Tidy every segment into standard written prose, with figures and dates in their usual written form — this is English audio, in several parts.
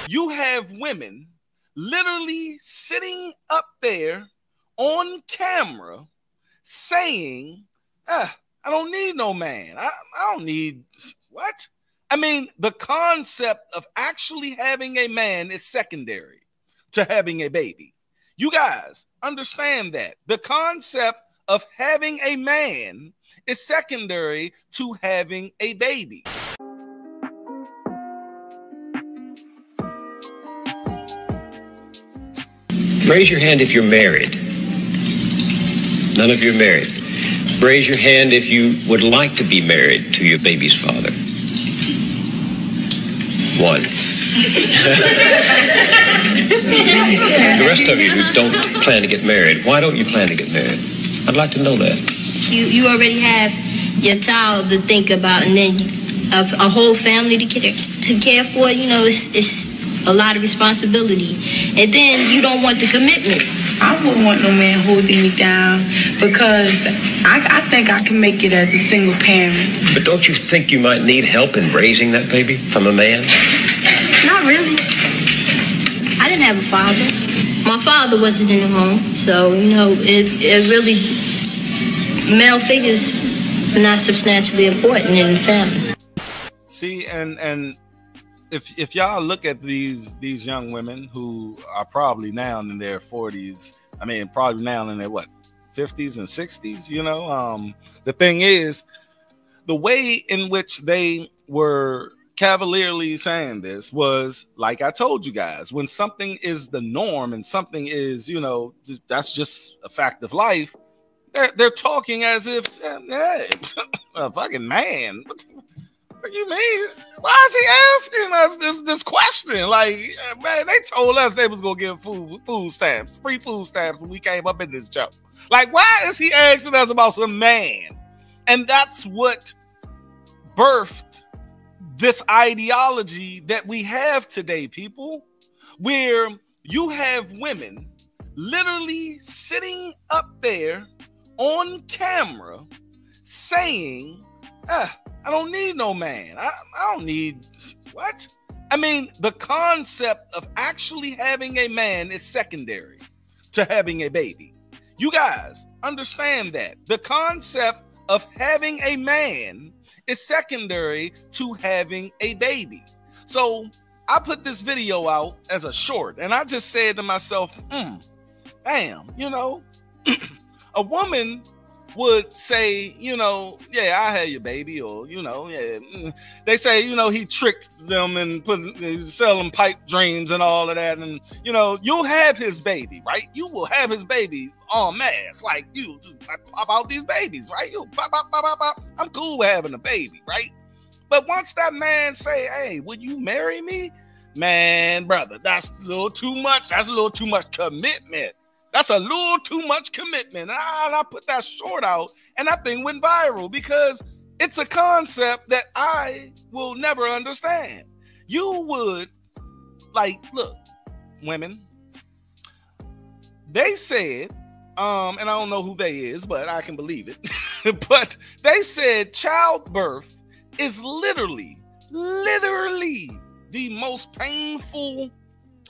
You have women literally sitting up there on camera saying, I don't need no man. I don't need what? I mean, the concept of actually having a man is secondary to having a baby. You guys understand that. The concept of having a man is secondary to having a baby. Raise your hand if you're married. None of you are married. Raise your hand if you would like to be married to your baby's father. One. The rest of you who don't plan to get married, why don't you plan to get married? I'd like to know that. You already have your child to think about, and then a whole family to care for. You know, it's a lot of responsibility, and then you don't want the commitments. I wouldn't want no man holding me down because I think I can make it as a single parent. But don't you think you might need help in raising that baby from a man? Not really. I didn't have a father. My father wasn't in the home, so you know it really, male figures are not substantially important in the family. See, and if y'all look at these young women who are probably now in their 40s, I mean, probably now in their what, 50s and 60s, you know, the thing is, the way in which they were cavalierly saying this was, like I told you guys, when something is the norm and something is, you know, that's just a fact of life, they're talking as if, hey, a fucking man. What you mean? Why is he asking us this question? Like, man, they told us they was gonna give food stamps, free food stamps when we came up in this joke. Like, why is he asking us about some man? And that's what birthed this ideology that we have today, people, where you have women literally sitting up there on camera saying, I don't need no man. I don't need what? I mean, the concept of actually having a man is secondary to having a baby. You guys understand that. The concept of having a man is secondary to having a baby. So I put this video out as a short, and I just said to myself, damn, you know, a woman would say, you know, yeah, I had your baby, or, you know, yeah. They say, you know, he tricked them and sell them pipe dreams and all of that. And, you know, you'll have his baby, right? You will have his baby en masse. Like, you just pop out these babies, right? You pop, pop, pop, pop, pop. I'm cool with having a baby, right? But once that man say, hey, would you marry me? Man, brother, that's a little too much. That's a little too much commitment. That's a little too much commitment. And I put that short out, and that thing went viral because it's a concept that I will never understand. You would, like, look, women, they said, and I don't know who they is, but I can believe it. But they said childbirth is literally the most painful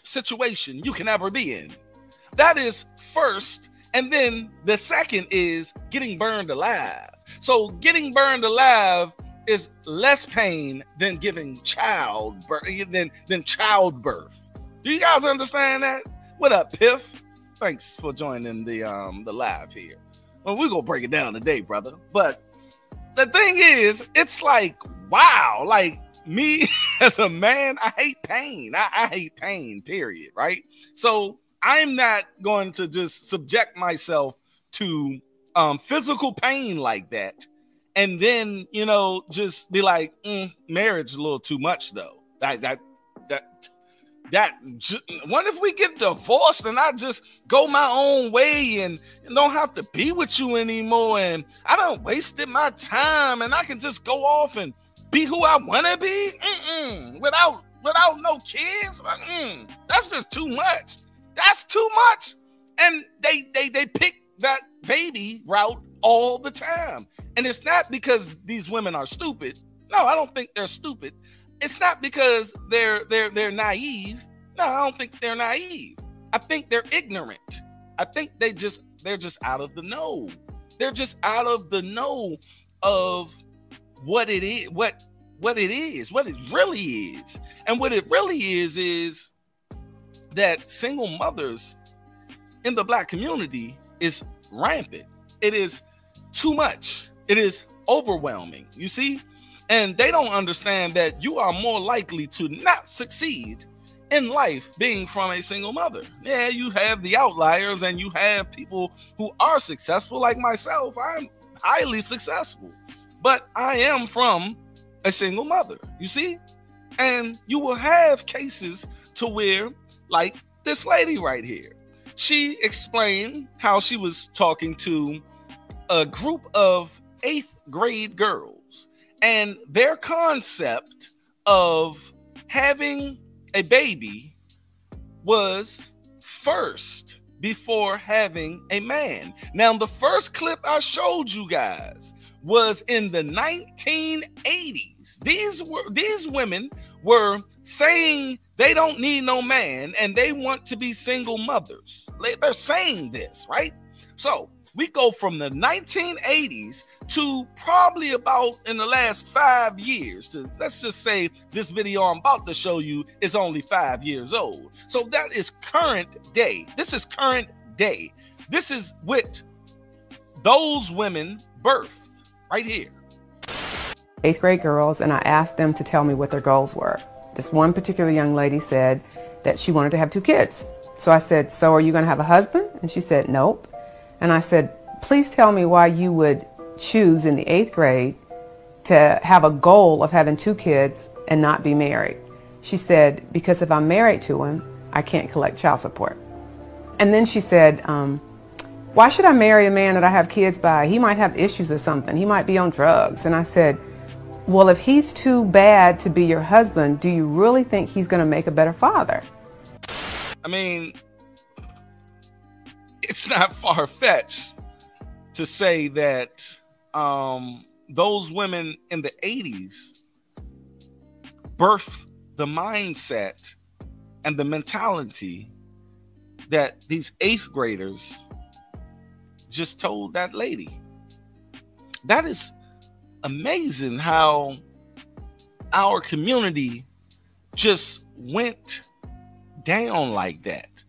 situation you can ever be in. That is first, and then the second is getting burned alive. So getting burned alive is less pain than giving childbirth. Than childbirth. Do you guys understand that? What up, Piff? Thanks for joining the live here. Well, we're gonna break it down today, brother. But the thing is, it's like, wow, like me as a man, I hate pain. I hate pain, period, right? So I'm not going to just subject myself to physical pain like that, and then, you know, just be like, marriage a little too much though. That. What if we get divorced and I just go my own way and don't have to be with you anymore, and I done wasted my time and I can just go off and be who I want to be without no kids? That's just too much. That's too much. And they pick that baby route all the time. And it's not because these women are stupid. No, I don't think they're stupid. it's not because they're naive. No, I don't think they're naive. I think they're ignorant. I think they're just out of the know. They're just out of the know of what it is, what it is, what it really is. And what it really is that single mothers in the Black community is rampant. It is too much. It is overwhelming, you see? And they don't understand that you are more likely to not succeed in life being from a single mother. Yeah, you have the outliers and you have people who are successful like myself. I'm highly successful, but I am from a single mother, you see? And you will have cases to where, like this lady right here, she explained how she was talking to a group of 8th grade girls, and their concept of having a baby was first before having a man. Now, the first clip I showed you guys was in the 1980s. These women were saying they don't need no man and they want to be single mothers. They're saying this, right? So we go from the 1980s to probably about in the last 5 years to, let's just say this video I'm about to show you is only 5 years old. So that is current day. This is current day. This is what those women birthed right here. 8th grade girls, and I asked them to tell me what their goals were. This one particular young lady said that she wanted to have 2 kids. So I said, so are you going to have a husband? And she said, nope. And I said, please tell me why you would choose in the 8th grade to have a goal of having 2 kids and not be married. She said, because if I'm married to him, I can't collect child support. And then she said, why should I marry a man that I have kids by? He might have issues or something. He might be on drugs. And I said, well, if he's too bad to be your husband, do you really think he's going to make a better father? I mean, it's not far-fetched to say that those women in the 80s birthed the mindset and the mentality that these 8th graders just told that lady. That is amazing how our community just went down like that.